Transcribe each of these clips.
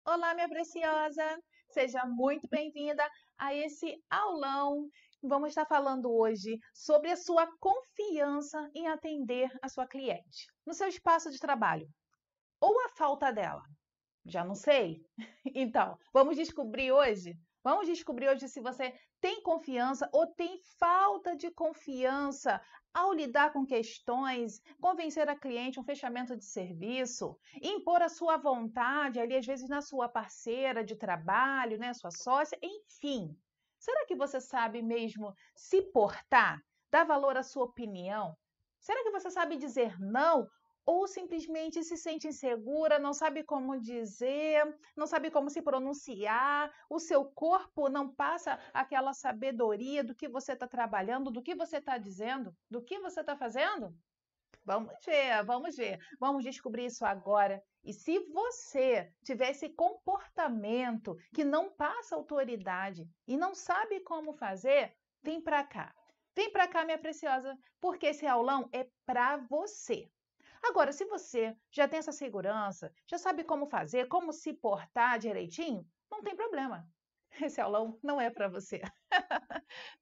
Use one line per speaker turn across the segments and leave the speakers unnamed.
Olá, minha preciosa! Seja muito bem-vinda a esse aulão. Vamos estar falando hoje sobre a sua confiança em atender a sua cliente no seu espaço de trabalho ou a falta dela. Já não sei? Então, vamos descobrir hoje? Vamos descobrir hoje se você tem confiança ou tem falta de confiança ao lidar com questões, convencer a cliente um fechamento de serviço, impor a sua vontade ali, às vezes, na sua parceira de trabalho, né, sua sócia, enfim. Será que você sabe mesmo se portar, dar valor à sua opinião? Será que você sabe dizer não ou simplesmente se sente insegura, não sabe como dizer, não sabe como se pronunciar, o seu corpo não passa aquela sabedoria do que você está trabalhando, do que você está dizendo, do que você está fazendo? Vamos ver, vamos ver. Vamos descobrir isso agora. E se você tiver esse comportamento que não passa autoridade e não sabe como fazer, vem para cá. Vem para cá, minha preciosa, porque esse aulão é para você. Agora, se você já tem essa segurança, já sabe como fazer, como se portar direitinho, não tem problema. Esse aulão não é para você.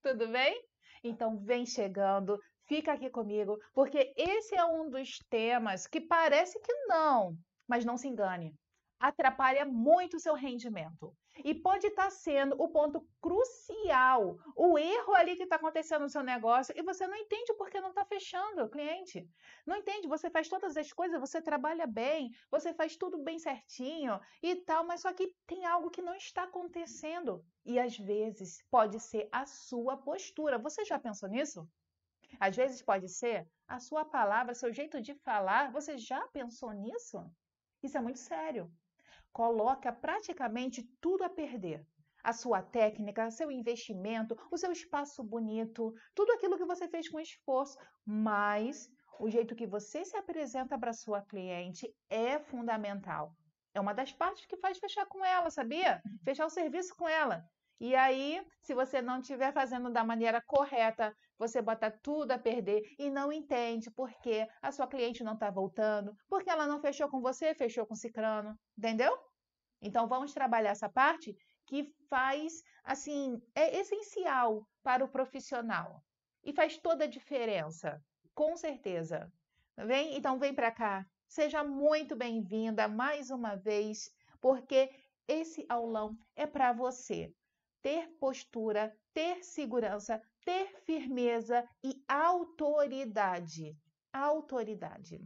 Tudo bem? Então vem chegando, fica aqui comigo, porque esse é um dos temas que parece que não, mas não se engane. Atrapalha muito o seu rendimento. E pode estar sendo o ponto crucial, o erro ali que está acontecendo no seu negócio, e você não entende porque não está fechando o cliente. Não entende, você faz todas as coisas, você trabalha bem, você faz tudo bem certinho e tal, mas só que tem algo que não está acontecendo. E às vezes pode ser a sua postura. Você já pensou nisso? Às vezes pode ser a sua palavra, seu jeito de falar. Você já pensou nisso? Isso é muito sério. Coloca praticamente tudo a perder. A sua técnica, seu investimento, o seu espaço bonito, tudo aquilo que você fez com esforço, mas o jeito que você se apresenta para sua cliente é fundamental. É uma das partes que faz fechar com ela, sabia? Fechar o serviço com ela. E aí, se você não estiver fazendo da maneira correta, você bota tudo a perder e não entende por que a sua cliente não está voltando, porque ela não fechou com você, fechou com o cicrano, entendeu? Então vamos trabalhar essa parte que faz, assim, é essencial para o profissional e faz toda a diferença, com certeza. Vem, então vem para cá. Seja muito bem-vinda mais uma vez, porque esse aulão é para você ter postura, ter segurança, ter firmeza e autoridade. Autoridade.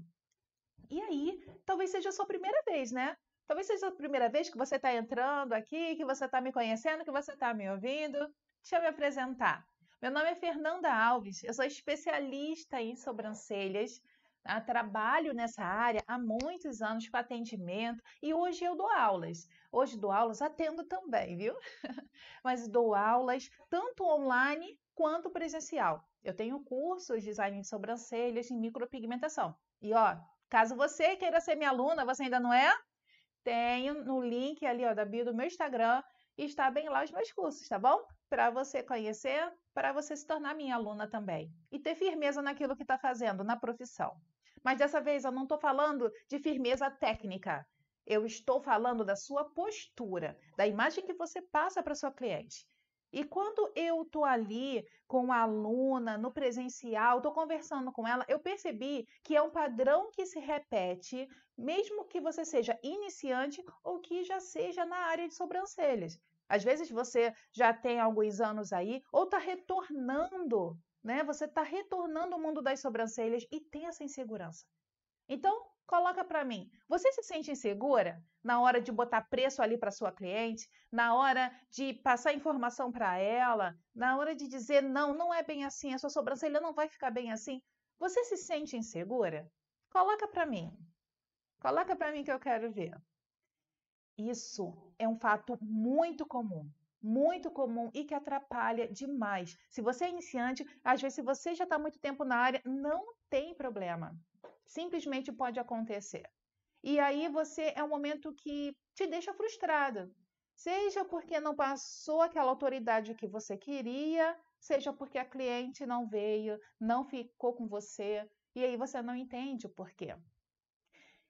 E aí, talvez seja a sua primeira vez, né? Talvez seja a primeira vez que você está entrando aqui, que você está me conhecendo, que você está me ouvindo. Deixa eu me apresentar. Meu nome é Fernanda Alves, eu sou especialista em sobrancelhas. Trabalho nessa área há muitos anos com atendimento e hoje eu dou aulas. Hoje dou aulas, atendo também, viu? Mas dou aulas tanto online quanto presencial. Eu tenho cursos de design de sobrancelhas e micropigmentação. E ó, caso você queira ser minha aluna, você ainda não é? Tenho no link ali ó, da bio do meu Instagram e está bem lá os meus cursos, tá bom? Para você conhecer, para você se tornar minha aluna também. E ter firmeza naquilo que está fazendo, na profissão. Mas dessa vez eu não estou falando de firmeza técnica. Eu estou falando da sua postura, da imagem que você passa para sua cliente. E quando eu estou ali com a aluna no presencial, estou conversando com ela, eu percebi que é um padrão que se repete, mesmo que você seja iniciante ou que já seja na área de sobrancelhas. Às vezes você já tem alguns anos aí, ou está retornando, né? Você está retornando ao mundo das sobrancelhas e tem essa insegurança. Então, coloca para mim. Você se sente insegura na hora de botar preço ali para sua cliente, na hora de passar informação para ela, na hora de dizer não, não é bem assim, a sua sobrancelha não vai ficar bem assim? Você se sente insegura? Coloca para mim. Coloca para mim que eu quero ver. Isso é um fato muito comum e que atrapalha demais. Se você é iniciante, às vezes, se você já está muito tempo na área, não tem problema. Simplesmente pode acontecer. E aí você é um momento que te deixa frustrada. Seja porque não passou aquela autoridade que você queria, seja porque a cliente não veio, não ficou com você, e aí você não entende o porquê.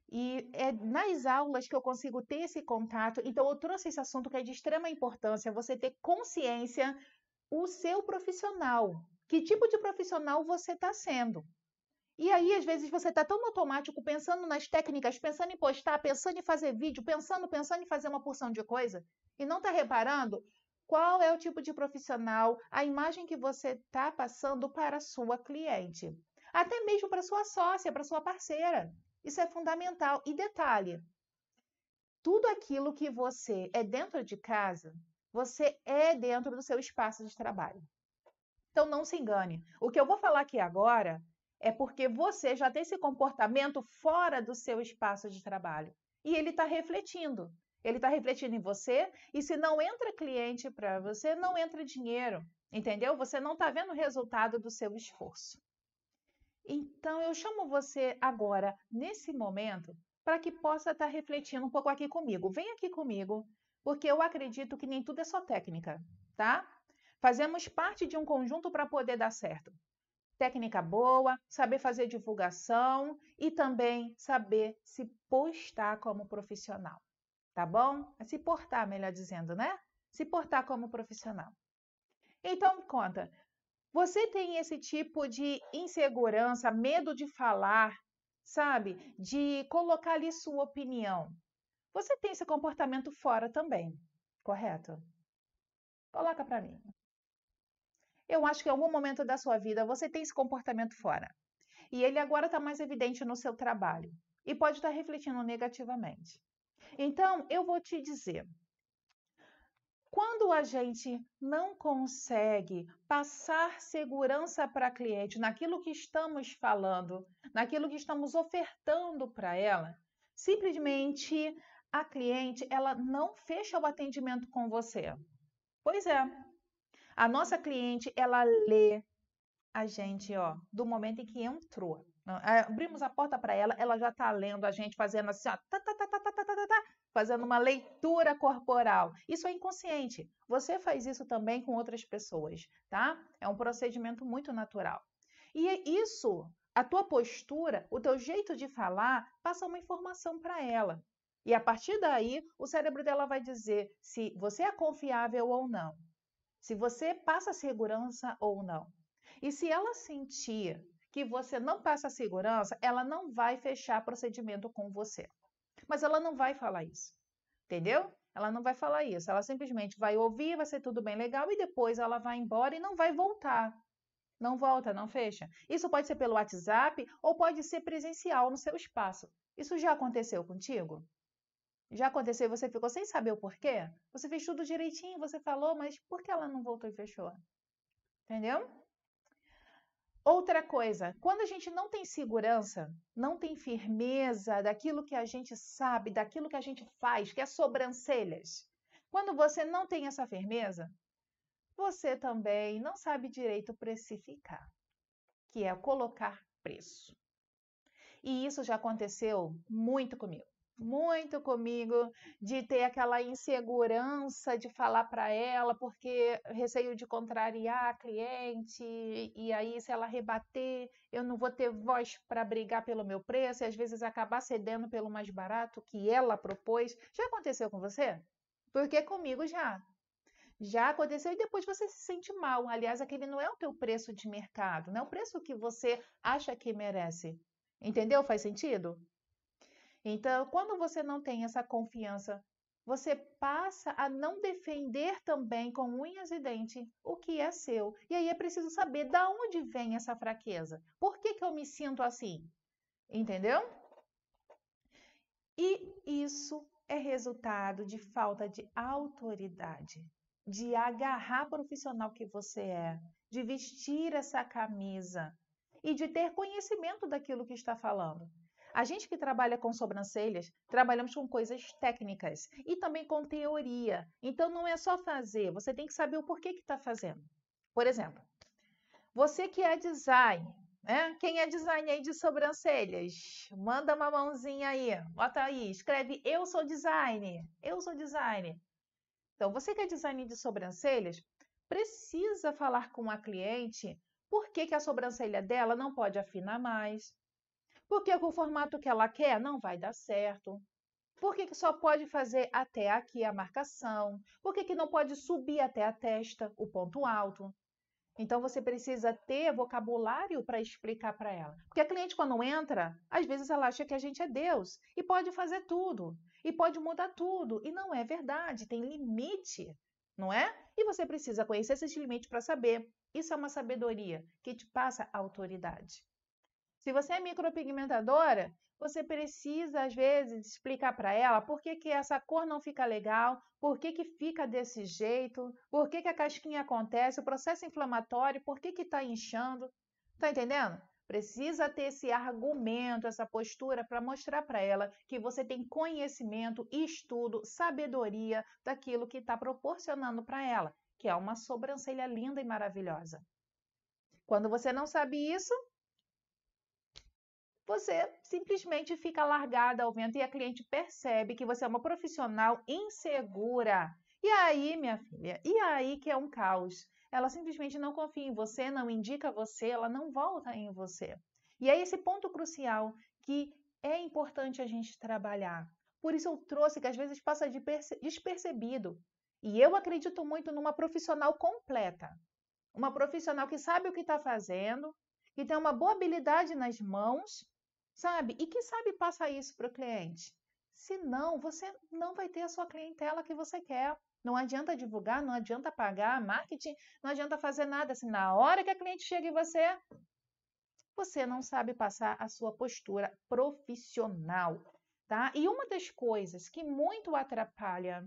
E é nas aulas que eu consigo ter esse contato. Então, eu trouxe esse assunto que é de extrema importância, você ter consciência o seu profissional. Que tipo de profissional você está sendo? E aí, às vezes, você está tão no automático, pensando nas técnicas, pensando em postar, pensando em fazer vídeo, pensando em fazer uma porção de coisa, e não está reparando qual é o tipo de profissional, a imagem que você está passando para a sua cliente. Até mesmo para sua sócia, para sua parceira. Isso é fundamental. E detalhe, tudo aquilo que você é dentro de casa, você é dentro do seu espaço de trabalho. Então não se engane. O que eu vou falar aqui agora é porque você já tem esse comportamento fora do seu espaço de trabalho. E ele está refletindo. Ele está refletindo em você, e se não entra cliente para você, não entra dinheiro. Entendeu? Você não está vendo o resultado do seu esforço. Então, eu chamo você agora, nesse momento, para que possa estar refletindo um pouco aqui comigo. Vem aqui comigo, porque eu acredito que nem tudo é só técnica, tá? Fazemos parte de um conjunto para poder dar certo. Técnica boa, saber fazer divulgação e também saber se postar como profissional, tá bom? Se portar, melhor dizendo, né? Se portar como profissional. Então, me conta, você tem esse tipo de insegurança, medo de falar, sabe? De colocar ali sua opinião. Você tem esse comportamento fora também, correto? Coloca para mim. Eu acho que em algum momento da sua vida você tem esse comportamento fora. E ele agora está mais evidente no seu trabalho. E pode estar refletindo negativamente. Então, eu vou te dizer. Quando a gente não consegue passar segurança para a cliente naquilo que estamos falando, naquilo que estamos ofertando para ela, simplesmente a cliente ela não fecha o atendimento com você. Pois é, a nossa cliente ela lê a gente, ó, do momento em que entrou. Abrimos a porta para ela, ela já está lendo a gente, fazendo assim, ó, fazendo uma leitura corporal. Isso é inconsciente. Você faz isso também com outras pessoas, tá? É um procedimento muito natural. E é isso, a tua postura, o teu jeito de falar, passa uma informação para ela. E a partir daí, o cérebro dela vai dizer se você é confiável ou não, se você passa segurança ou não. E se ela sentir que você não passa segurança, ela não vai fechar procedimento com você. Mas ela não vai falar isso, entendeu? Ela não vai falar isso. Ela simplesmente vai ouvir, vai ser tudo bem legal e depois ela vai embora e não vai voltar. Não volta, não fecha. Isso pode ser pelo WhatsApp ou pode ser presencial no seu espaço. Isso já aconteceu contigo? Já aconteceu e você ficou sem saber o porquê? Você fez tudo direitinho, você falou, mas por que ela não voltou e fechou? Entendeu? Outra coisa, quando a gente não tem segurança, não tem firmeza daquilo que a gente sabe, daquilo que a gente faz, que é sobrancelhas. Quando você não tem essa firmeza, você também não sabe direito precificar, que é colocar preço. E isso já aconteceu muito comigo, de ter aquela insegurança de falar para ela, porque receio de contrariar a cliente, e aí se ela rebater, eu não vou ter voz para brigar pelo meu preço, e às vezes acabar cedendo pelo mais barato que ela propôs. Já aconteceu com você? Porque comigo já. Já aconteceu e depois você se sente mal. Aliás, aquele não é o teu preço de mercado, não é o preço que você acha que merece. Entendeu? Faz sentido? Então, quando você não tem essa confiança, você passa a não defender também com unhas e dentes o que é seu. E aí é preciso saber da onde vem essa fraqueza. Por que que eu me sinto assim? Entendeu? E isso é resultado de falta de autoridade, de agarrar profissional que você é, de vestir essa camisa e de ter conhecimento daquilo que está falando. A gente que trabalha com sobrancelhas, trabalhamos com coisas técnicas e também com teoria. Então não é só fazer, você tem que saber o porquê que está fazendo. Por exemplo, você que é design, né? Quem é design aí de sobrancelhas? Manda uma mãozinha aí, bota aí, escreve eu sou design, eu sou design. Então, você que é design de sobrancelhas, precisa falar com a cliente por que que a sobrancelha dela não pode afinar mais, Porque com o formato que ela quer, não vai dar certo. Por que só pode fazer até aqui a marcação? Por que não pode subir até a testa, o ponto alto? Então, você precisa ter vocabulário para explicar para ela. Porque a cliente, quando entra, às vezes ela acha que a gente é Deus e pode fazer tudo, e pode mudar tudo. E não é verdade, tem limite, não é? E você precisa conhecer esses limites para saber. Isso é uma sabedoria que te passa autoridade. Se você é micropigmentadora, você precisa, às vezes, explicar para ela por que que essa cor não fica legal, por que que fica desse jeito, por que que a casquinha acontece, o processo inflamatório, por que que está inchando. Tá entendendo? Precisa ter esse argumento, essa postura para mostrar para ela que você tem conhecimento, estudo, sabedoria daquilo que está proporcionando para ela, que é uma sobrancelha linda e maravilhosa. Quando você não sabe isso, você simplesmente fica largada ao vento e a cliente percebe que você é uma profissional insegura. E aí, minha filha, e aí que é um caos. Ela simplesmente não confia em você, não indica você, ela não volta em você. E é esse ponto crucial que é importante a gente trabalhar. Por isso eu trouxe que às vezes passa despercebido. E eu acredito muito numa profissional completa. Uma profissional que sabe o que está fazendo, que tem uma boa habilidade nas mãos, sabe? E que sabe passar isso para o cliente. Senão, você não vai ter a sua clientela que você quer. Não adianta divulgar, não adianta pagar marketing, não adianta fazer nada. Se na hora que a cliente chega em você, você não sabe passar a sua postura profissional, tá? E uma das coisas que muito atrapalha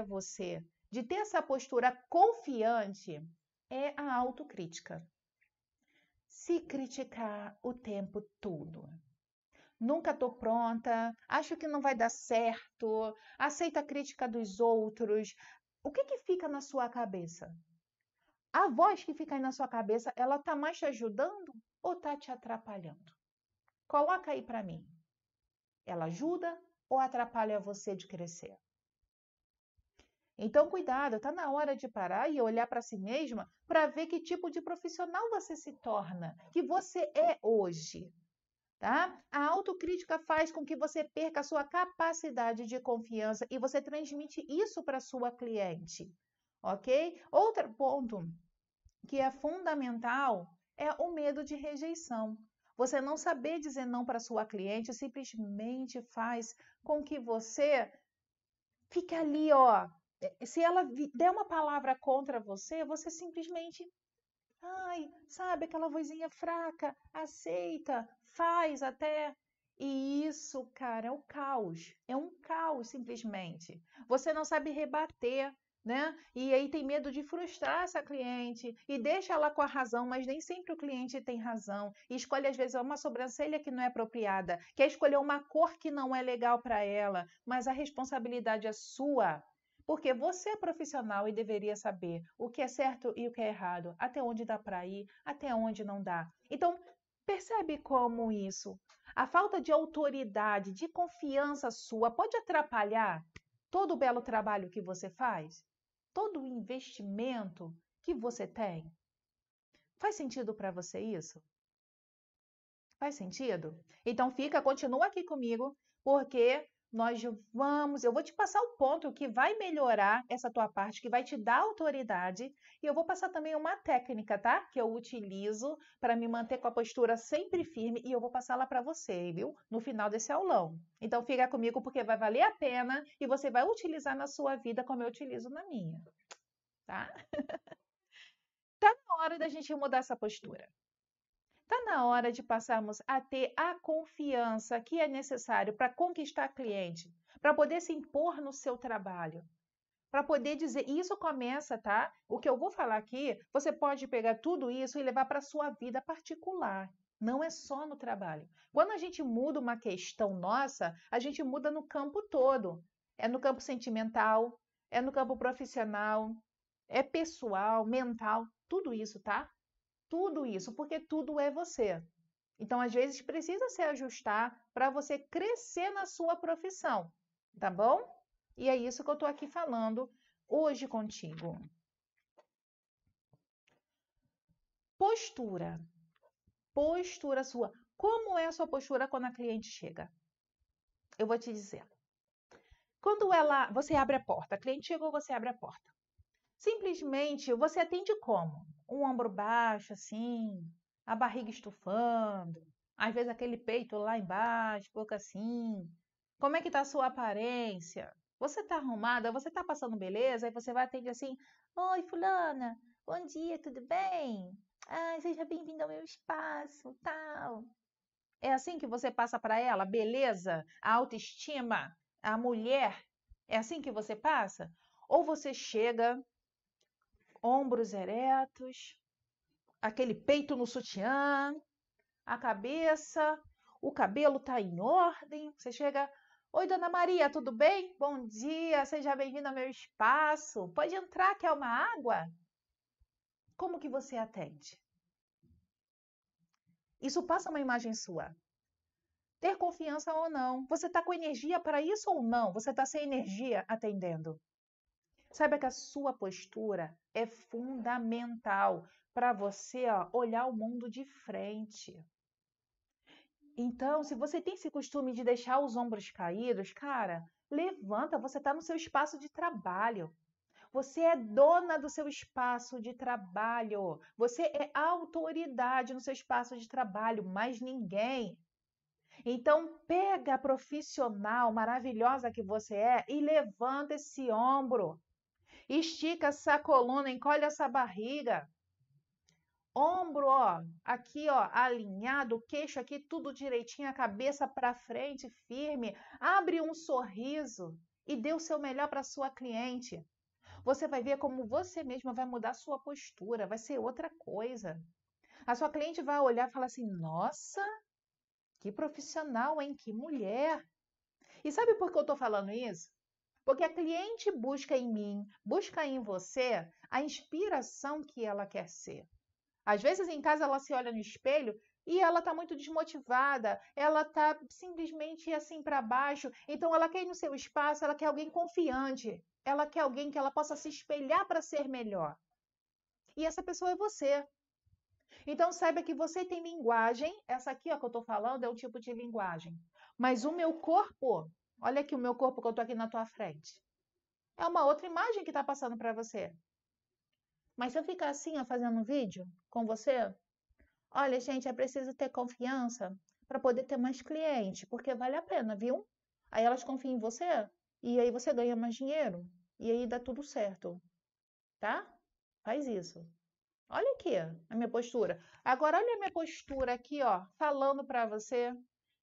você de ter essa postura confiante é a autocrítica. Se criticar o tempo todo. Nunca estou pronta, acho que não vai dar certo, aceita a crítica dos outros. O que que fica na sua cabeça? A voz que fica aí na sua cabeça, ela está mais te ajudando ou está te atrapalhando? Coloca aí para mim. Ela ajuda ou atrapalha você de crescer? Então, cuidado, está na hora de parar e olhar para si mesma para ver que tipo de profissional você se torna, que você é hoje. Tá? A autocrítica faz com que você perca a sua capacidade de confiança e você transmite isso para sua cliente, ok? Outro ponto que é fundamental é o medo de rejeição. Você não saber dizer não para sua cliente simplesmente faz com que você fique ali, ó. Se ela der uma palavra contra você, você simplesmente ai, sabe aquela vozinha fraca, aceita, faz até. E isso, cara, é o caos. É um caos, simplesmente. Você não sabe rebater, né? E aí tem medo de frustrar essa cliente e deixa ela com a razão, mas nem sempre o cliente tem razão. E escolhe, às vezes, uma sobrancelha que não é apropriada, quer escolher uma cor que não é legal para ela, mas a responsabilidade é sua. Porque você é profissional e deveria saber o que é certo e o que é errado, até onde dá para ir, até onde não dá. Então, percebe como isso, a falta de autoridade, de confiança sua, pode atrapalhar todo o belo trabalho que você faz? Todo o investimento que você tem? Faz sentido para você isso? Faz sentido? Então continua aqui comigo, porque eu vou te passar o ponto que vai melhorar essa tua parte, que vai te dar autoridade, e eu vou passar também uma técnica, tá? Que eu utilizo para me manter com a postura sempre firme e eu vou passar lá para você, viu? No final desse aulão. Então fica comigo porque vai valer a pena e você vai utilizar na sua vida como eu utilizo na minha, tá? Tá na hora da gente mudar essa postura. Está na hora de passarmos a ter a confiança que é necessário para conquistar cliente, para poder se impor no seu trabalho, para poder dizer, e isso começa, tá? O que eu vou falar aqui, você pode pegar tudo isso e levar para a sua vida particular. Não é só no trabalho. Quando a gente muda uma questão nossa, a gente muda no campo todo. É no campo sentimental, é no campo profissional, é pessoal, mental, tudo isso, tá? Tudo isso, porque tudo é você. Então, às vezes, precisa se ajustar para você crescer na sua profissão, tá bom? E é isso que eu estou aqui falando hoje contigo. Postura. Postura sua. Como é a sua postura quando a cliente chega? Eu vou te dizer. Quando você abre a porta, a cliente chegou, você abre a porta. Simplesmente você atende como? Um ombro baixo, assim, a barriga estufando, às vezes aquele peito lá embaixo, boca assim. Como é que tá a sua aparência? Você tá arrumada? Você tá passando beleza? Aí você vai atender assim: Oi, fulana, bom dia, tudo bem? Ai, seja bem-vinda ao meu espaço, tal. É assim que você passa para ela? Beleza? A autoestima? A mulher? É assim que você passa? Ou você chega, ombros eretos, aquele peito no sutiã, a cabeça, o cabelo tá em ordem. Você chega, oi, dona Maria, tudo bem? Bom dia, seja bem-vinda ao meu espaço. Pode entrar, quer uma água? Como que você atende? Isso passa uma imagem sua. Ter confiança ou não. Você está com energia para isso ou não? Você está sem energia atendendo? Saiba que a sua postura é fundamental para você olhar o mundo de frente. Então, se você tem esse costume de deixar os ombros caídos, cara, levanta, você está no seu espaço de trabalho. Você é dona do seu espaço de trabalho. Você é autoridade no seu espaço de trabalho, mais ninguém. Então, pega a profissional maravilhosa que você é e levanta esse ombro. Estica essa coluna, encolhe essa barriga. Ombro, aqui, alinhado, queixo aqui tudo direitinho, a cabeça para frente, firme. Abre um sorriso e dê o seu melhor para sua cliente. Você vai ver como você mesma vai mudar a sua postura, vai ser outra coisa. A sua cliente vai olhar e falar assim: "Nossa, que profissional, hein? Que mulher!" E sabe por que eu estou falando isso? Porque a cliente busca em mim, busca em você a inspiração que ela quer ser. Às vezes em casa ela se olha no espelho e ela está muito desmotivada, ela está simplesmente assim para baixo. Então ela quer ir no seu espaço, ela quer alguém confiante, ela quer alguém que ela possa se espelhar para ser melhor. E essa pessoa é você. Então saiba que você tem linguagem, essa aqui que eu estou falando é um tipo de linguagem. Mas o meu corpo, olha aqui o meu corpo que eu estou aqui na tua frente. É uma outra imagem que está passando para você. Mas se eu ficar assim, fazendo um vídeo com você, olha, gente, é preciso ter confiança para poder ter mais cliente, porque vale a pena, viu? Aí elas confiam em você e aí você ganha mais dinheiro e aí dá tudo certo, tá? Faz isso. Olha aqui a minha postura. Agora olha a minha postura aqui, falando para você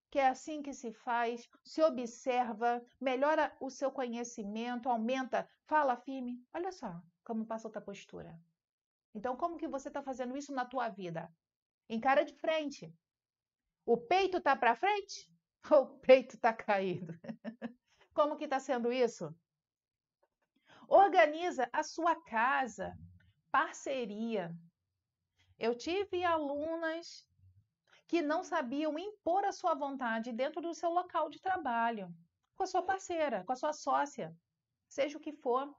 que é assim que se faz, se observa, melhora o seu conhecimento, aumenta, fala firme. Olha só como passa outra postura. Então, como que você está fazendo isso na tua vida? Encara de frente. O peito está para frente ou o peito está caído? Como que está sendo isso? Organiza a sua casa. Parceria. Eu tive alunas que não sabiam impor a sua vontade dentro do seu local de trabalho, com a sua parceira, com a sua sócia, seja o que for.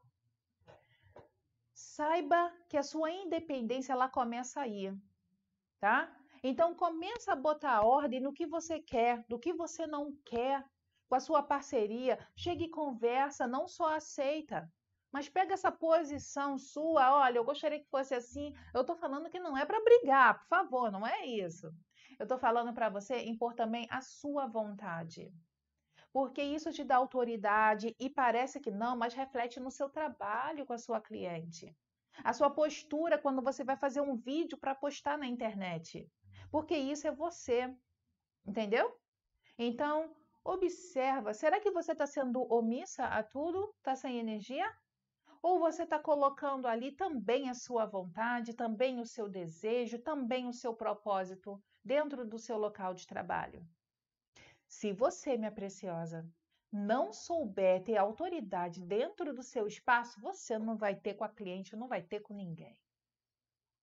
Saiba que a sua independência ela começa aí, tá? Então começa a botar ordem no que você quer, do que você não quer, com a sua parceria. Chega e conversa, não só aceita. Mas pega essa posição sua, olha, eu gostaria que fosse assim. Eu estou falando que não é para brigar, por favor, não é isso. Eu estou falando para você impor também a sua vontade. Porque isso te dá autoridade e parece que não, mas reflete no seu trabalho com a sua cliente. A sua postura quando você vai fazer um vídeo para postar na internet. Porque isso é você, entendeu? Então, observa, será que você está sendo omissa a tudo? Está sem energia? Ou você está colocando ali também a sua vontade, também o seu desejo, também o seu propósito dentro do seu local de trabalho? Se você, minha preciosa, não souber ter autoridade dentro do seu espaço, você não vai ter com a cliente, não vai ter com ninguém.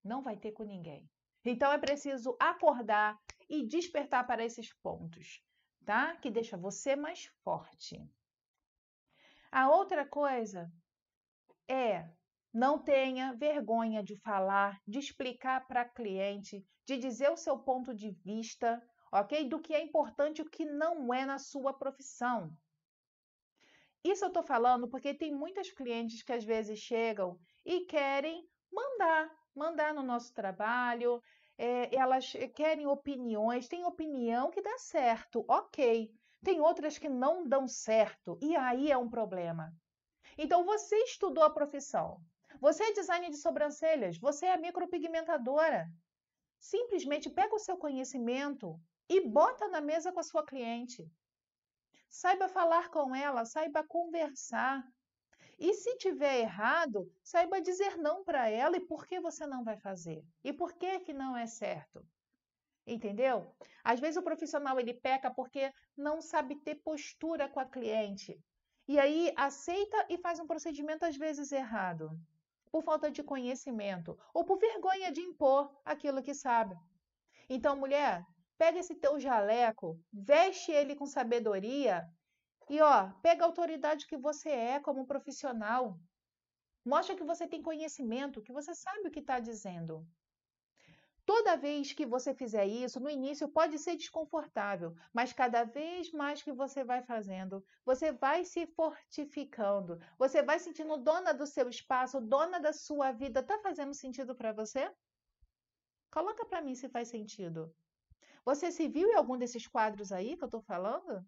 Não vai ter com ninguém. Então é preciso acordar e despertar para esses pontos, tá? Que deixa você mais forte. A outra coisa é não tenha vergonha de falar, de explicar para a cliente, de dizer o seu ponto de vista. ok? Do que é importante e o que não é na sua profissão. Isso eu estou falando porque tem muitas clientes que às vezes chegam e querem mandar no nosso trabalho, elas querem opiniões, tem opinião que dá certo, ok. Tem outras que não dão certo, e aí é um problema. Então, você estudou a profissão, você é designer de sobrancelhas, você é micropigmentadora. Simplesmente pega o seu conhecimento e bota na mesa com a sua cliente. Saiba falar com ela, saiba conversar. E se tiver errado, saiba dizer não para ela e por que você não vai fazer. E por que que não é certo. Entendeu? Às vezes o profissional ele peca porque não sabe ter postura com a cliente. E aí aceita e faz um procedimento às vezes errado, por falta de conhecimento ou por vergonha de impor aquilo que sabe. Então, mulher, pega esse teu jaleco, veste ele com sabedoria e ó, pega a autoridade que você é como profissional. Mostra que você tem conhecimento, que você sabe o que está dizendo. Toda vez que você fizer isso, no início pode ser desconfortável, mas cada vez mais que você vai fazendo, você vai se fortificando, você vai sentindo dona do seu espaço, dona da sua vida. Tá fazendo sentido para você? Coloca para mim se faz sentido. Você se viu em algum desses quadros aí que eu estou falando?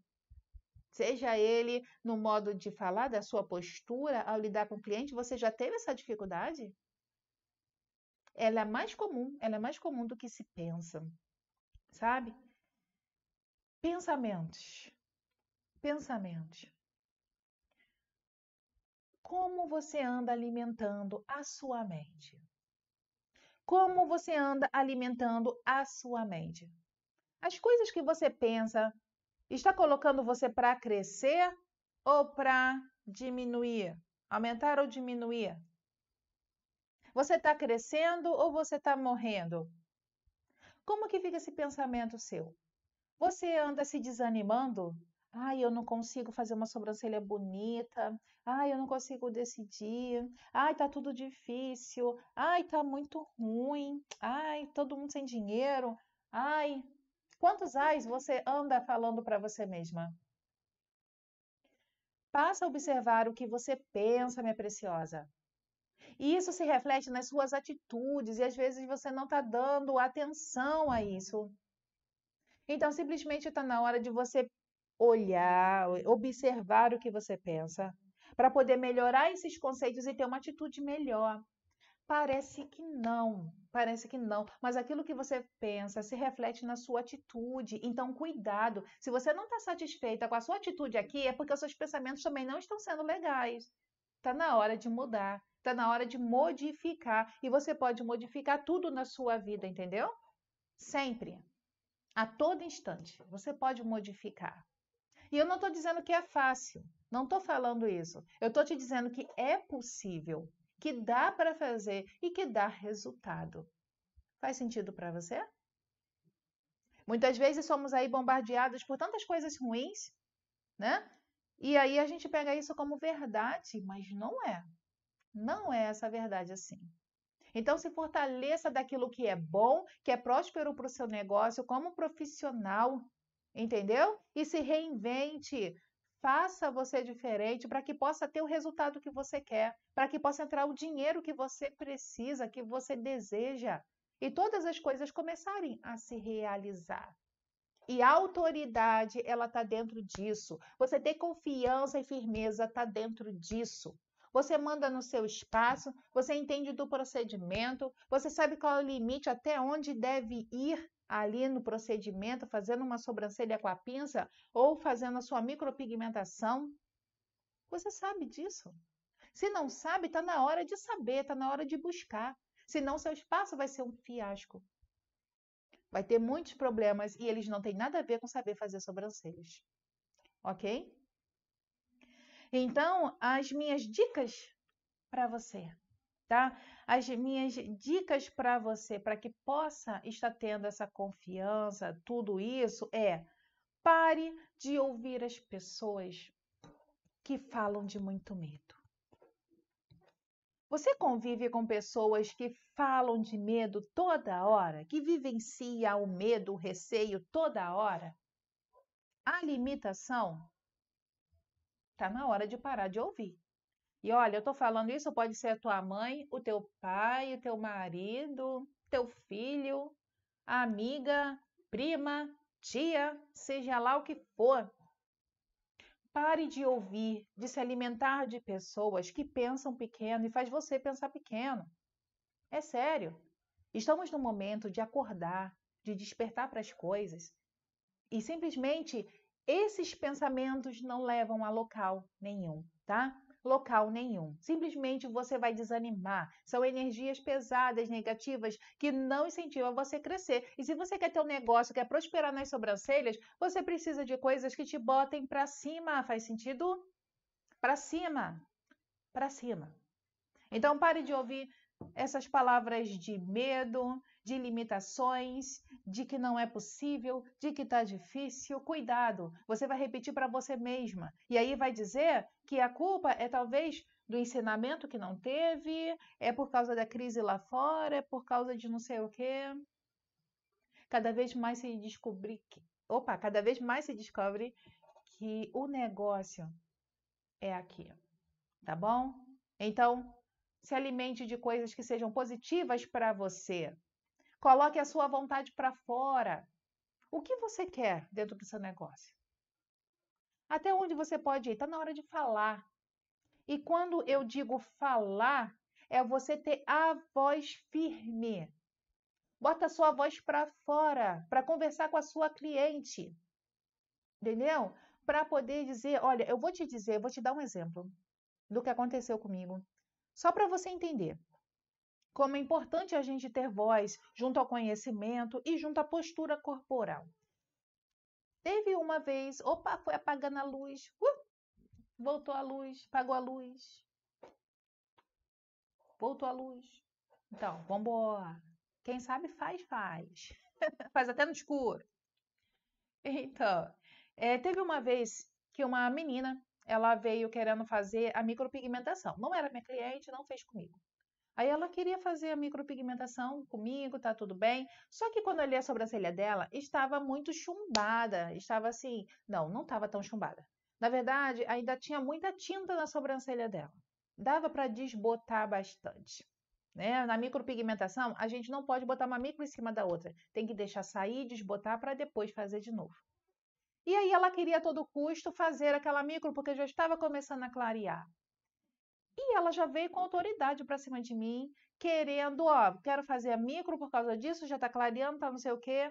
Seja ele no modo de falar, da sua postura ao lidar com o cliente, você já teve essa dificuldade? Ela é mais comum do que se pensa, sabe? Pensamentos, pensamentos. Como você anda alimentando a sua mente? Como você anda alimentando a sua mente? As coisas que você pensa está colocando você para crescer ou para diminuir? Aumentar ou diminuir? Você está crescendo ou você está morrendo? Como que fica esse pensamento seu? Você anda se desanimando? Ai, eu não consigo fazer uma sobrancelha bonita. Ai, eu não consigo decidir. Ai, tá tudo difícil. Ai, tá muito ruim. Ai, todo mundo sem dinheiro. Ai, quantos ais você anda falando para você mesma? Passa a observar o que você pensa, minha preciosa. E isso se reflete nas suas atitudes, e às vezes você não está dando atenção a isso. Então, simplesmente está na hora de você olhar, observar o que você pensa, para poder melhorar esses conceitos e ter uma atitude melhor. Parece que não, mas aquilo que você pensa se reflete na sua atitude. Então, cuidado. Se você não está satisfeita com a sua atitude aqui, é porque os seus pensamentos também não estão sendo legais. Está na hora de mudar, está na hora de modificar. E você pode modificar tudo na sua vida, entendeu? Sempre, a todo instante, você pode modificar. E eu não estou dizendo que é fácil, não estou falando isso. Eu estou te dizendo que é possível, que dá para fazer e que dá resultado. Faz sentido para você? Muitas vezes somos aí bombardeados por tantas coisas ruins, né? E aí a gente pega isso como verdade, mas não é. Não é essa verdade assim. Então, se fortaleça daquilo que é bom, que é próspero para o seu negócio como profissional, entendeu? E se reinvente. Faça você diferente para que possa ter o resultado que você quer, para que possa entrar o dinheiro que você precisa, que você deseja. E todas as coisas começarem a se realizar. E a autoridade, ela está dentro disso. Você ter confiança e firmeza está dentro disso. Você manda no seu espaço, você entende do procedimento, você sabe qual é o limite, até onde deve ir ali no procedimento, fazendo uma sobrancelha com a pinça ou fazendo a sua micropigmentação. Você sabe disso. Se não sabe, está na hora de saber, está na hora de buscar. Senão, seu espaço vai ser um fiasco. Vai ter muitos problemas e eles não têm nada a ver com saber fazer sobrancelhas. Ok? Então, as minhas dicas para você, tá? As minhas dicas para você, para que possa estar tendo essa confiança, tudo isso, pare de ouvir as pessoas que falam de muito medo. Você convive com pessoas que falam de medo toda hora, que vivencia o medo, o receio toda hora? A limitação está na hora de parar de ouvir. E olha, eu estou falando isso, pode ser a tua mãe, o teu pai, o teu marido, teu filho, a amiga, prima, tia, seja lá o que for. Pare de ouvir, de se alimentar de pessoas que pensam pequeno e faz você pensar pequeno. É sério. Estamos no momento de acordar, de despertar para as coisas. E simplesmente esses pensamentos não levam a local nenhum, tá? Local nenhum. Simplesmente você vai desanimar. São energias pesadas, negativas, que não incentivam você a crescer. E se você quer ter um negócio, quer prosperar nas sobrancelhas, você precisa de coisas que te botem para cima. Faz sentido? Para cima. Para cima. Então pare de ouvir essas palavras de medo, de limitações, de que não é possível, de que está difícil. Cuidado, você vai repetir para você mesma. E aí vai dizer que a culpa é talvez do ensinamento que não teve, é por causa da crise lá fora, é por causa de não sei o quê. Cada vez mais se descobre que, cada vez mais se descobre que o negócio é aqui, tá bom? Então, se alimente de coisas que sejam positivas para você. Coloque a sua vontade para fora. O que você quer dentro do seu negócio? Até onde você pode ir? Está na hora de falar. E quando eu digo falar, é você ter a voz firme. Bota a sua voz para fora, para conversar com a sua cliente. Entendeu? Para poder dizer, olha, eu vou te dizer, vou te dar um exemplo do que aconteceu comigo. Só para você entender como é importante a gente ter voz junto ao conhecimento e junto à postura corporal. Teve uma vez, foi apagando a luz, voltou a luz, apagou a luz, voltou a luz. Então, vamos embora. Quem sabe faz. Faz até no escuro. Então, teve uma vez que uma menina, ela veio querendo fazer a micropigmentação. Não era minha cliente, não fez comigo. Aí ela queria fazer a micropigmentação comigo, tá tudo bem. Só que quando eu olhei a sobrancelha dela, estava muito chumbada. Estava assim, não estava tão chumbada. Na verdade, ainda tinha muita tinta na sobrancelha dela. Dava para desbotar bastante. Né? Na micropigmentação, a gente não pode botar uma micro em cima da outra. Tem que deixar sair, desbotar para depois fazer de novo. E aí ela queria a todo custo fazer aquela micro porque já estava começando a clarear. E ela já veio com autoridade para cima de mim, querendo, quero fazer a micro por causa disso, já tá clareando, tá não sei o quê.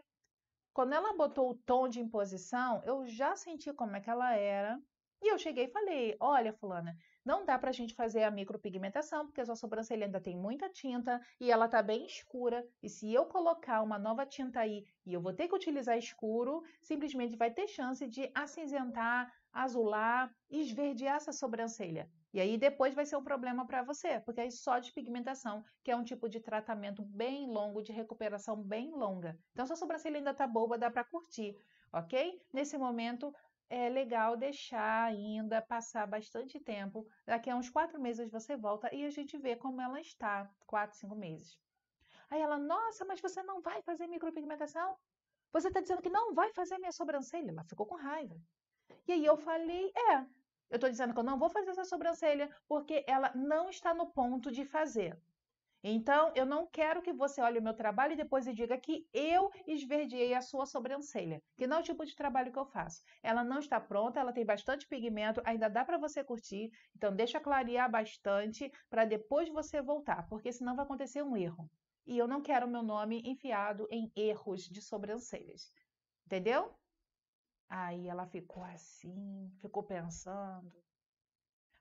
Quando ela botou o tom de imposição, eu já senti como é que ela era. E eu cheguei e falei: olha, fulana, não dá pra gente fazer a micropigmentação, porque a sua sobrancelha ainda tem muita tinta e ela tá bem escura. E se eu colocar uma nova tinta aí e eu vou ter que utilizar escuro, simplesmente vai ter chance de acinzentar, azular, esverdear essa sobrancelha. E aí depois vai ser um problema para você, porque aí só despigmentação, que é um tipo de tratamento bem longo, de recuperação bem longa. Então, se a sobrancelha ainda tá boa, dá para curtir, ok? Nesse momento, é legal deixar ainda passar bastante tempo. Daqui a uns 4 meses você volta e a gente vê como ela está, 4, 5 meses. Aí ela, nossa, mas você não vai fazer micropigmentação? Você está dizendo que não vai fazer minha sobrancelha? Ela ficou com raiva. E aí eu falei, eu estou dizendo que eu não vou fazer essa sobrancelha porque ela não está no ponto de fazer. Então, eu não quero que você olhe o meu trabalho e depois diga que eu esverdeei a sua sobrancelha, que não é o tipo de trabalho que eu faço. Ela não está pronta, ela tem bastante pigmento, ainda dá para você curtir, então deixa clarear bastante para depois você voltar, porque senão vai acontecer um erro. E eu não quero meu nome enfiado em erros de sobrancelhas. Entendeu? Aí ela ficou assim, ficou pensando.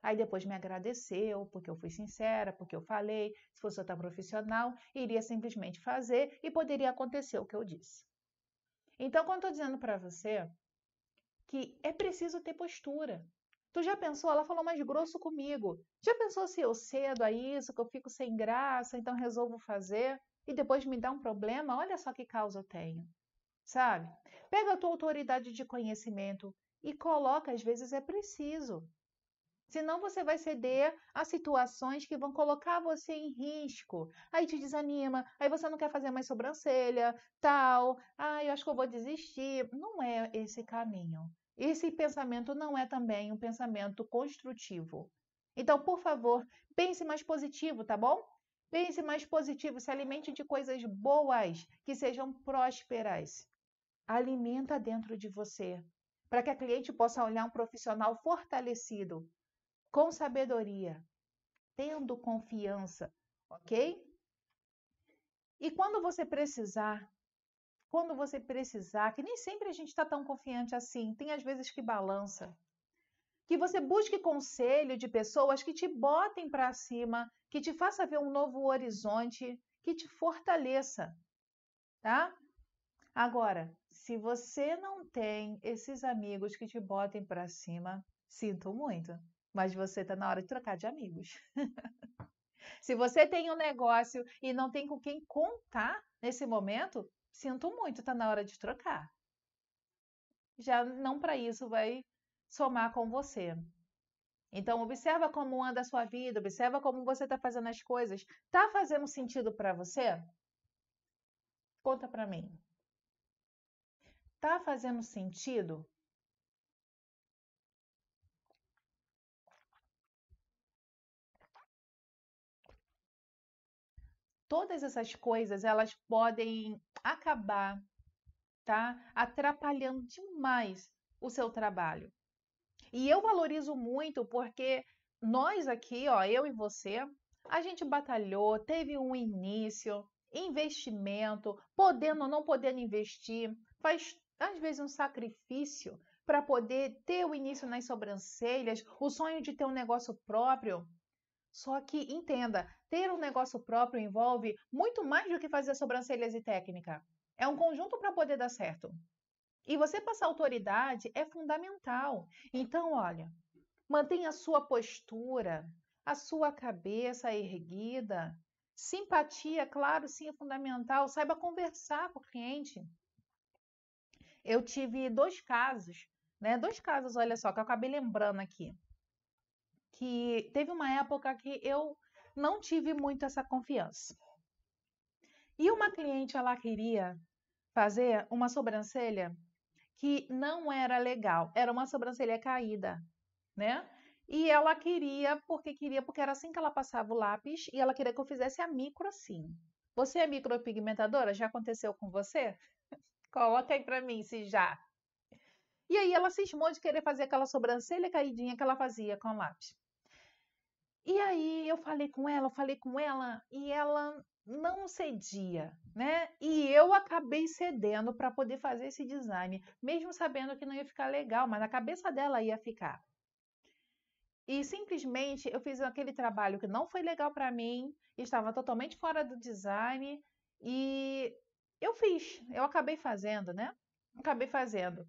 Aí depois me agradeceu, porque eu fui sincera, porque eu falei, se fosse outra profissional, iria simplesmente fazer e poderia acontecer o que eu disse. Então, quando eu estou dizendo para você que é preciso ter postura. Tu já pensou? Ela falou mais grosso comigo. Já pensou se eu cedo a isso, que eu fico sem graça, então resolvo fazer e depois me dá um problema? Olha só que causa eu tenho, sabe? Pega a tua autoridade de conhecimento e coloca, às vezes é preciso. Senão você vai ceder a situações que vão colocar você em risco. Aí te desanima, aí você não quer fazer mais sobrancelha, tal. Ah, eu acho que eu vou desistir. Não é esse caminho. Esse pensamento não é também um pensamento construtivo. Então, por favor, pense mais positivo, tá bom? Pense mais positivo, se alimente de coisas boas, que sejam prósperas. Alimenta dentro de você, para que a cliente possa olhar um profissional fortalecido, com sabedoria, tendo confiança, ok? E quando você precisar, que nem sempre a gente está tão confiante assim, tem às vezes que balança, que você busque conselho de pessoas que te botem para cima, que te faça ver um novo horizonte, que te fortaleça, tá? Agora, se você não tem esses amigos que te botem para cima, sinto muito, mas você está na hora de trocar de amigos. Se você tem um negócio e não tem com quem contar nesse momento, sinto muito, está na hora de trocar. Já não para isso vai somar com você. Então, observa como anda a sua vida, observa como você está fazendo as coisas. Está fazendo sentido para você? Conta para mim. Está fazendo sentido? Todas essas coisas, elas podem acabar, tá? Atrapalhando demais o seu trabalho. E eu valorizo muito porque nós aqui, ó, eu e você, a gente batalhou, teve um início, investimento, podendo ou não podendo investir, faz às vezes um sacrifício para poder ter o início nas sobrancelhas, o sonho de ter um negócio próprio. Só que entenda, ter um negócio próprio envolve muito mais do que fazer sobrancelhas e técnica. É um conjunto para poder dar certo. E você passar autoridade é fundamental. Então, olha, mantenha a sua postura, a sua cabeça erguida. Simpatia, claro, sim, é fundamental. Saiba conversar com o cliente. Eu tive dois casos, né? Dois casos, olha só, que eu acabei lembrando aqui. Que teve uma época que eu não tive muito essa confiança. E uma cliente, ela queria fazer uma sobrancelha que não era legal, era uma sobrancelha caída, né? E ela queria, porque era assim que ela passava o lápis, e ela queria que eu fizesse a micro assim. Você é micropigmentadora? Já aconteceu com você? Coloca aí pra mim se já. E aí ela cismou de querer fazer aquela sobrancelha caidinha que ela fazia com lápis. E aí eu falei com ela e ela não cedia, né? E eu acabei cedendo para poder fazer esse design, mesmo sabendo que não ia ficar legal, mas na cabeça dela ia ficar. E simplesmente eu fiz aquele trabalho que não foi legal para mim, estava totalmente fora do design e eu acabei fazendo, né? Acabei fazendo.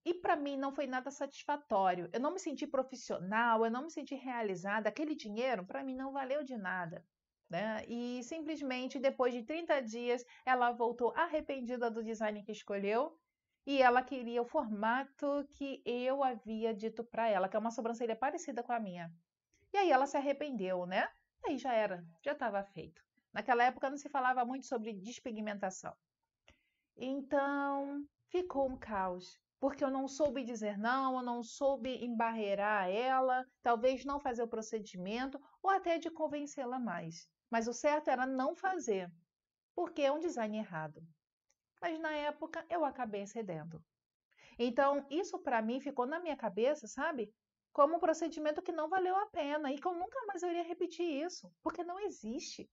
E para mim não foi nada satisfatório. Eu não me senti profissional, eu não me senti realizada. Aquele dinheiro para mim não valeu de nada, né? E simplesmente depois de 30 dias ela voltou arrependida do design que escolheu e ela queria o formato que eu havia dito para ela, que é uma sobrancelha parecida com a minha. E aí ela se arrependeu, né? Aí já era, já estava feito. Naquela época não se falava muito sobre despigmentação. Então, ficou um caos, porque eu não soube dizer não, eu não soube embarrear ela, talvez não fazer o procedimento ou até de convencê-la mais. Mas o certo era não fazer, porque é um design errado. Mas na época eu acabei cedendo. Então, isso para mim ficou na minha cabeça, sabe? Como um procedimento que não valeu a pena e que eu nunca mais iria repetir isso, porque não existe.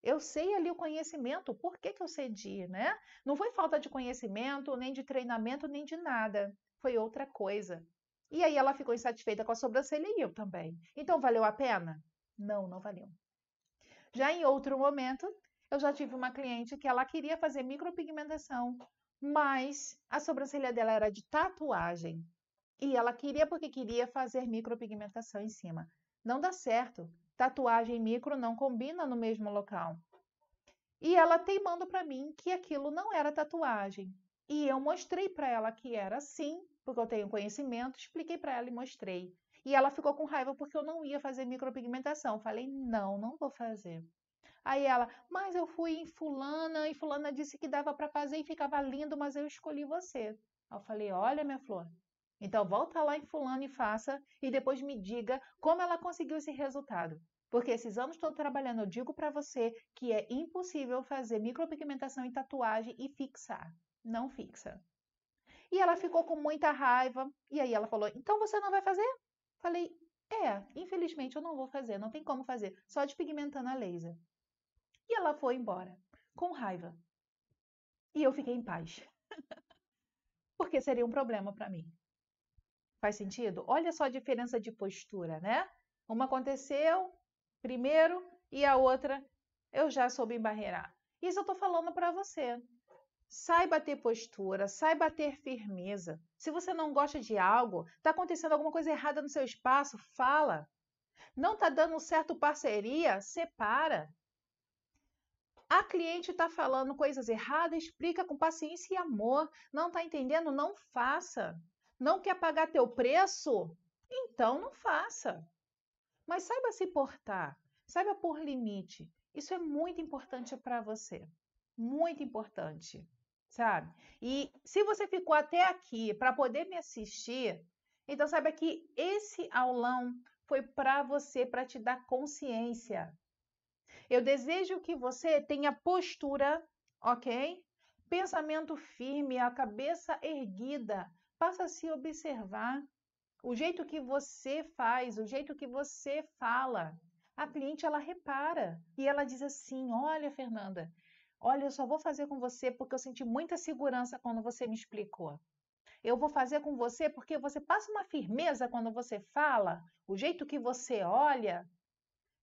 Eu sei ali o conhecimento, por que que eu cedi, né? Não foi falta de conhecimento, nem de treinamento, nem de nada. Foi outra coisa. E aí ela ficou insatisfeita com a sobrancelha e eu também. Então valeu a pena? Não, não valeu. Já em outro momento, eu já tive uma cliente que ela queria fazer micropigmentação, mas a sobrancelha dela era de tatuagem. E ela queria porque queria fazer micropigmentação em cima. Não dá certo. Tatuagem e micro não combinam no mesmo local. E ela teimando para mim que aquilo não era tatuagem. E eu mostrei para ela que era sim, porque eu tenho conhecimento, expliquei para ela e mostrei. E ela ficou com raiva porque eu não ia fazer micropigmentação. Eu falei, não vou fazer. Aí ela, mas eu fui em fulana e fulana disse que dava para fazer e ficava lindo, mas eu escolhi você. Aí eu falei, olha, minha flor, então volta lá em fulano e faça e depois me diga como ela conseguiu esse resultado. Porque esses anos todos trabalhando, eu digo para você que é impossível fazer micropigmentação em tatuagem e fixar. Não fixa. E ela ficou com muita raiva. E aí ela falou, então você não vai fazer? Falei, infelizmente eu não vou fazer, não tem como fazer, só despigmentando a laser. E ela foi embora, com raiva. E eu fiquei em paz, porque seria um problema para mim. Faz sentido? Olha só a diferença de postura, né? Uma aconteceu primeiro e a outra eu já soube embarrear. Isso eu estou falando para você. Saiba ter postura, saiba ter firmeza. Se você não gosta de algo, está acontecendo alguma coisa errada no seu espaço, fala. Não está dando certo parceria, separa. A cliente está falando coisas erradas, explica com paciência e amor. Não está entendendo? Não faça. Não quer pagar teu preço? Então não faça. Mas saiba se portar, saiba pôr limite. Isso é muito importante para você. Muito importante, sabe? E se você ficou até aqui para poder me assistir, então saiba que esse aulão foi para você, para te dar consciência. Eu desejo que você tenha postura, ok? Pensamento firme, a cabeça erguida. Passa a se observar. O jeito que você faz, o jeito que você fala. A cliente, ela repara. E ela diz assim, olha, Fernanda, olha, eu só vou fazer com você porque eu senti muita segurança quando você me explicou. Eu vou fazer com você porque você passa uma firmeza quando você fala, o jeito que você olha.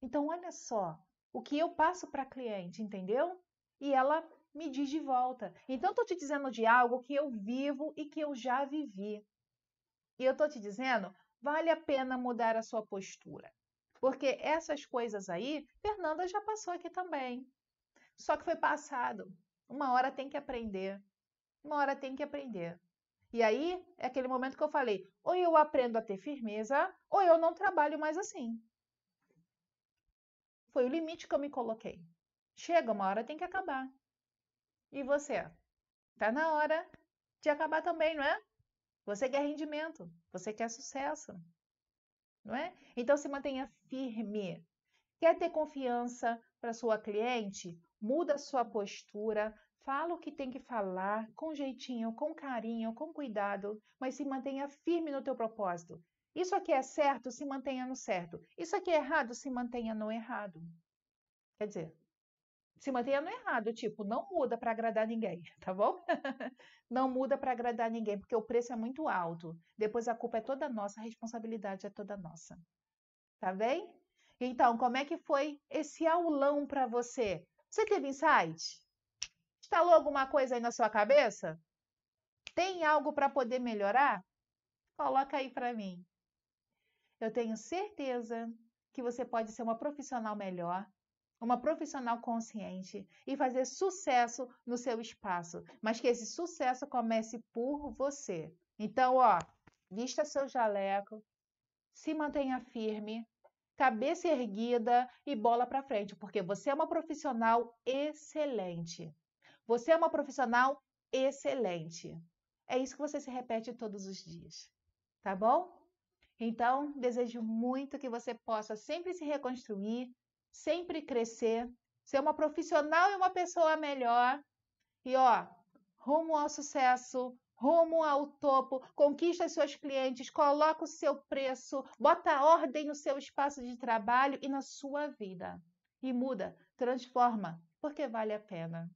Então, olha só, o que eu passo para a cliente, entendeu? E ela me diz de volta. Então, estou te dizendo de algo que eu vivo e que eu já vivi. E eu estou te dizendo, vale a pena mudar a sua postura. Porque essas coisas aí, Fernanda já passou aqui também. Só que foi passado. Uma hora tem que aprender. Uma hora tem que aprender. E aí, é aquele momento que eu falei, ou eu aprendo a ter firmeza, ou eu não trabalho mais assim. Foi o limite que eu me coloquei. Chega, uma hora tem que acabar. E você? Tá na hora de acabar também, não é? Você quer rendimento, você quer sucesso, não é? Então se mantenha firme. Quer ter confiança para sua cliente? Muda a sua postura, fala o que tem que falar, com jeitinho, com carinho, com cuidado, mas se mantenha firme no teu propósito. Isso aqui é certo, se mantenha no certo. Isso aqui é errado, se mantenha no errado. Quer dizer, se mantenha no errado, tipo, não muda para agradar ninguém, tá bom? Não muda para agradar ninguém, porque o preço é muito alto. Depois a culpa é toda nossa, a responsabilidade é toda nossa. Tá bem? Então, como é que foi esse aulão para você? Você teve insight? Instalou alguma coisa aí na sua cabeça? Tem algo para poder melhorar? Coloca aí para mim. Eu tenho certeza que você pode ser uma profissional melhor, uma profissional consciente e fazer sucesso no seu espaço, mas que esse sucesso comece por você. Então, ó, vista seu jaleco, se mantenha firme, cabeça erguida e bola para frente, porque você é uma profissional excelente. Você é uma profissional excelente. É isso que você se repete todos os dias, tá bom? Então, desejo muito que você possa sempre se reconstruir, sempre crescer, ser uma profissional e uma pessoa melhor. E ó, rumo ao sucesso, rumo ao topo, conquista seus clientes, coloca o seu preço, bota ordem no seu espaço de trabalho e na sua vida. E muda, transforma, porque vale a pena.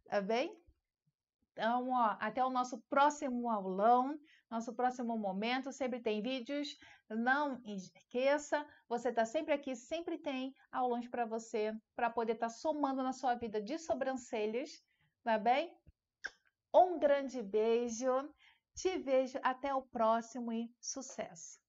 Tá bem? Então, ó, até o nosso próximo aulão, nosso próximo momento. Sempre tem vídeos. Não esqueça, você está sempre aqui, sempre tem aulões para você, para poder estar somando na sua vida de sobrancelhas. Tá bem? Um grande beijo. Te vejo até o próximo e sucesso!